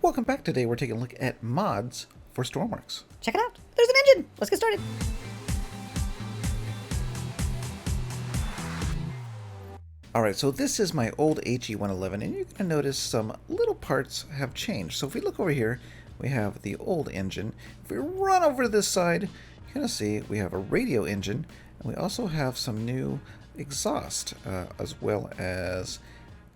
Welcome back. Today we're taking a look at mods for Stormworks. Check it out. There's an engine. Let's get started. Alright, so this is my old HE111, and you're going to notice some little parts have changed. So if we look over here, we have the old engine. If we run over to this side, you're going to see we have a radio engine, and we also have some new exhaust, as well as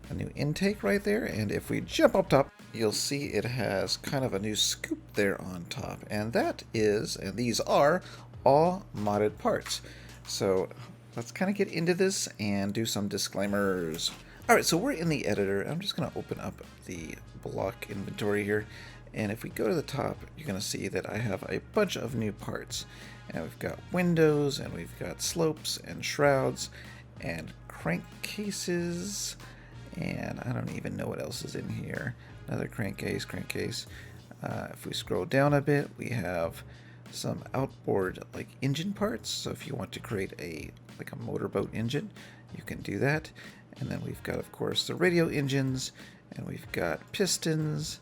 a new intake right there. And if we jump up top, you'll see it has kind of a new scoop there on top. And that is, and these are, all modded parts. So let's kind of get into this and do some disclaimers. Alright, so we're in the editor. I'm just going to open up the block inventory here. And if we go to the top, you're going to see that I have a bunch of new parts. And we've got windows, and we've got slopes, and shrouds, and crankcases, and I don't even know what else is in here. Another crankcase. If we scroll down a bit, we have some outboard like engine parts. So if you want to create a motorboat engine, you can do that. And then we've got, of course, the radio engines, and we've got pistons,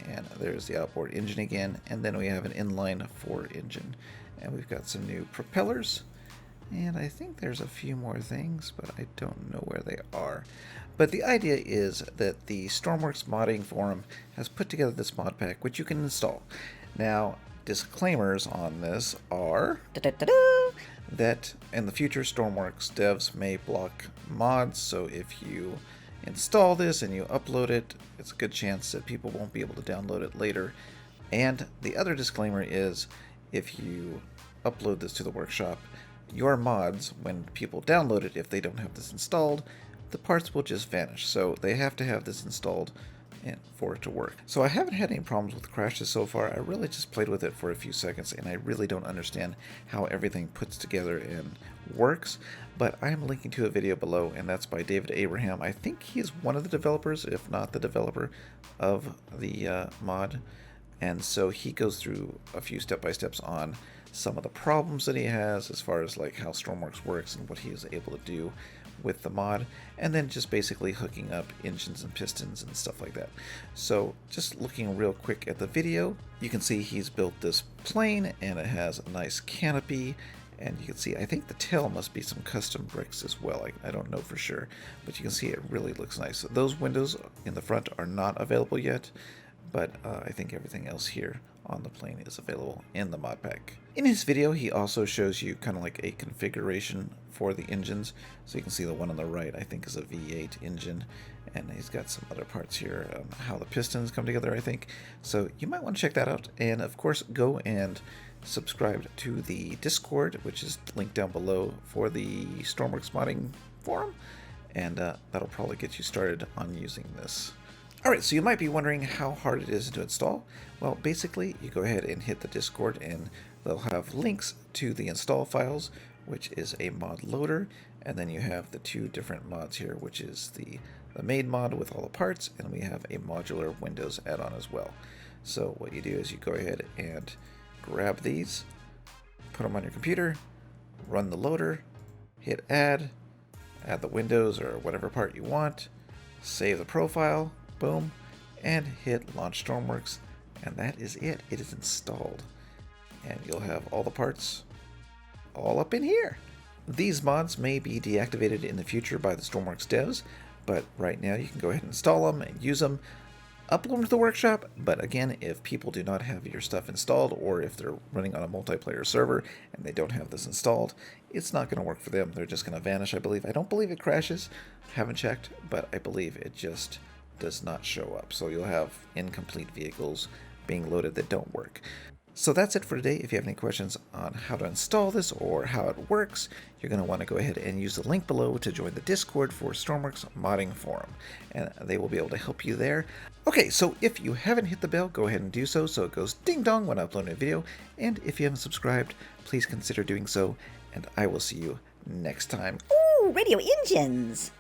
and there's the outboard engine again. And then we have an inline 4 engine, and we've got some new propellers. And I think there's a few more things, but I don't know where they are. But the idea is that the Stormworks modding forum has put together this mod pack, which you can install. Now, disclaimers on this are that in the future, Stormworks devs may block mods. So if you install this and you upload it, it's a good chance that people won't be able to download it later. And the other disclaimer is if you upload this to the workshop, your mods, when people download it, if they don't have this installed, the parts will just vanish. So they have to have this installed for it to work. So I haven't had any problems with crashes so far. I really just played with it for a few seconds, and I really don't understand how everything puts together and works. But I'm linking to a video below, and that's by David Abraham. I think he is one of the developers, if not the developer, of the mod. And so he goes through a few step-by-steps on some of the problems that he has as far as like how Stormworks works and what he is able to do with the mod, and then just basically hooking up engines and pistons and stuff like that. So just looking real quick at the video, you can see he's built this plane, and it has a nice canopy, and you can see I think the tail must be some custom bricks as well. I don't know for sure, but you can see it really looks nice. Those windows in the front are not available yet, but I think everything else here on the plane is available in the mod pack. In his video, he also shows you kind of like a configuration for the engines. So you can see the one on the right, I think, is a V8 engine, and he's got some other parts here, how the pistons come together, I think. So you might want to check that out, and of course, go and subscribe to the Discord, which is linked down below for the Stormworks modding forum, and that'll probably get you started on using this. Alright, so you might be wondering how hard it is to install. Well, basically, you go ahead and hit the Discord, and they'll have links to the install files, which is a mod loader, and then you have the two different mods here, which is the main mod with all the parts, and we have a modular Windows add-on as well. So what you do is you go ahead and grab these, put them on your computer, run the loader, hit add the Windows or whatever part you want, save the profile, boom, and hit launch Stormworks, and that is it. It is installed, and you'll have all the parts all up in here. These mods may be deactivated in the future by the Stormworks devs, but right now you can go ahead and install them and use them, upload them to the workshop. But again, if people do not have your stuff installed, or if they're running on a multiplayer server and they don't have this installed, it's not going to work for them. They're just going to vanish, I believe. I don't believe it crashes. Haven't checked, but I believe it just does not show up. So you'll have incomplete vehicles being loaded that don't work. So that's it for today. If you have any questions on how to install this or how it works, you're going to want to go ahead and use the link below to join the Discord for Stormworks modding forum, and they will be able to help you there. Okay, so if you haven't hit the bell, go ahead and do so it goes ding dong when I upload a video, and if you haven't subscribed, please consider doing so, and I will see you next time. Ooh, radio engines!